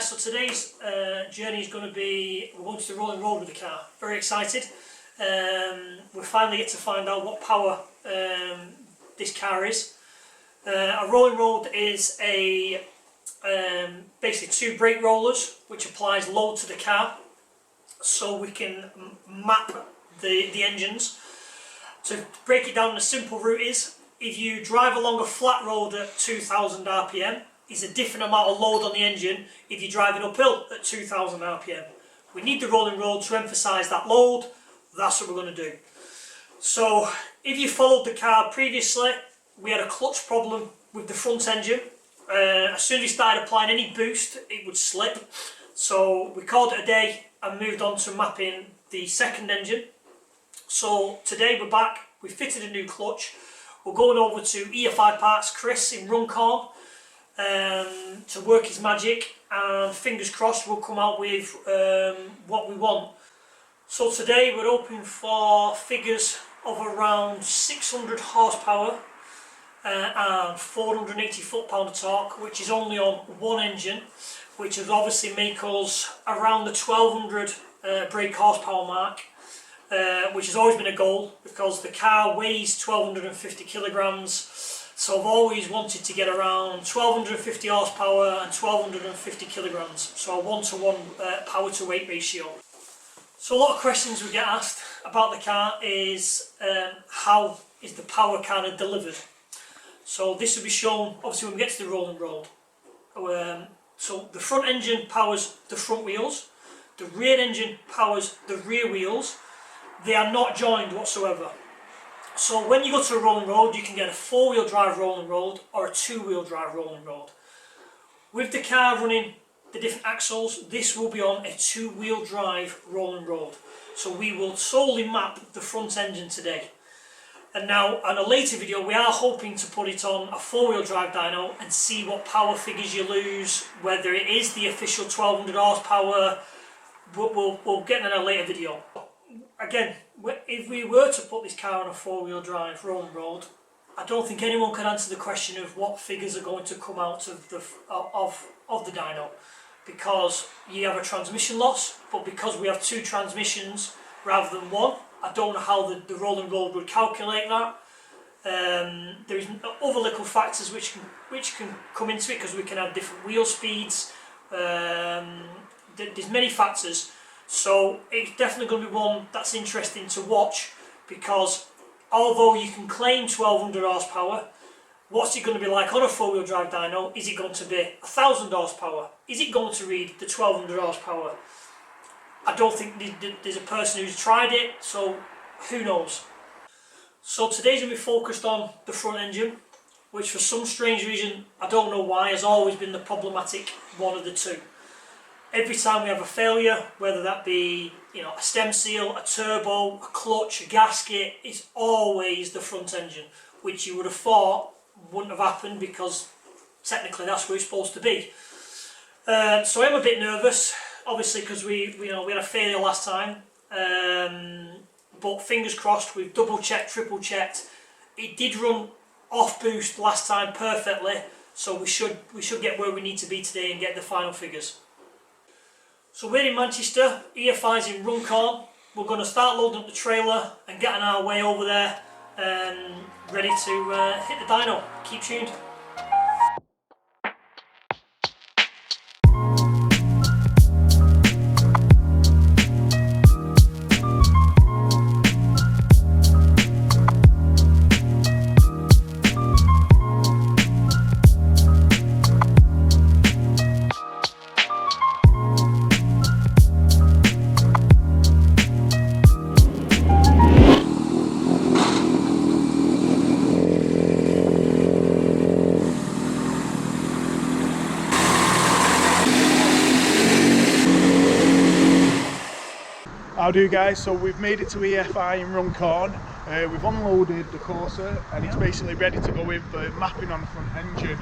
So today's journey is going to be, we're going to the rolling road with the car. Very excited. We finally get to find out what power this car is. A rolling road is a basically two brake rollers which applies load to the car, so we can map the engines. To break it down, the simple route is, if you drive along a flat road at 2000 RPM, is a different amount of load on the engine if you're driving uphill at 2000 RPM. We need the rolling road to emphasise that load. That's what we're going to do. So if you followed the car previously, we had a clutch problem with the front engine. As soon as we started applying any boost, it would slip. So we called it a day and moved on to mapping the second engine. So today we're back, we fitted a new clutch. We're going over to EFi Parts, Chris in Runcorn, to work his magic, and fingers crossed we'll come out with what we want. So today we're hoping for figures of around 600 horsepower and 480 foot-pound of torque, which is only on one engine, which would obviously make us around the 1200 brake horsepower mark, which has always been a goal because the car weighs 1250 kilograms. So I've always wanted to get around 1250 horsepower and 1250 kilograms, so a 1-to-1 power to weight ratio. So a lot of questions we get asked about the car is how is the power kind of delivered. So this will be shown obviously when we get to the rolling road. So the front engine powers the front wheels, the rear engine powers the rear wheels. They are not joined whatsoever. So when you go to a rolling road, you can get a 4-wheel drive rolling road or a 2-wheel drive rolling road. With the car running the different axles, this will be on a 2-wheel drive rolling road. So we will solely map the front engine today. And now on a later video we are hoping to put it on a 4-wheel drive dyno and see what power figures you lose, whether it is the official 1200 horsepower. We'll get in a later video. Again, if we were to put this car on a 4-wheel drive rolling road, I don't think anyone can answer the question of what figures are going to come out of the dyno, because you have a transmission loss, but because we have two transmissions rather than one, I don't know how the rolling road would calculate that. There's other little factors which can come into it, because we can have different wheel speeds. There's many factors. So it's definitely going to be one that's interesting to watch, because although you can claim 1200 horsepower, what's it going to be like on a 4-wheel drive dyno? Is it going to be 1000 horsepower? Is it going to read the 1200 horsepower? I don't think there's a person who's tried it, so who knows. So today's going to be focused on the front engine, which for some strange reason, I don't know why, has always been the problematic one of the two. Every time we have a failure, whether that be a stem seal, a turbo, a clutch, a gasket, it's always the front engine, which you would have thought wouldn't have happened because technically that's where it's supposed to be. So I'm a bit nervous, obviously, because we had a failure last time. But fingers crossed, we've double checked, triple checked. It did run off boost last time perfectly, so we should get where we need to be today and get the final figures. So we're in Manchester, EFI's in Runcorn. We're going to start loading up the trailer and getting our way over there and ready to hit the dyno. Keep tuned. How do you guys? So we've made it to EFi in Runcorn. We've unloaded the Corsa and it's basically ready to go with the mapping on the front engine.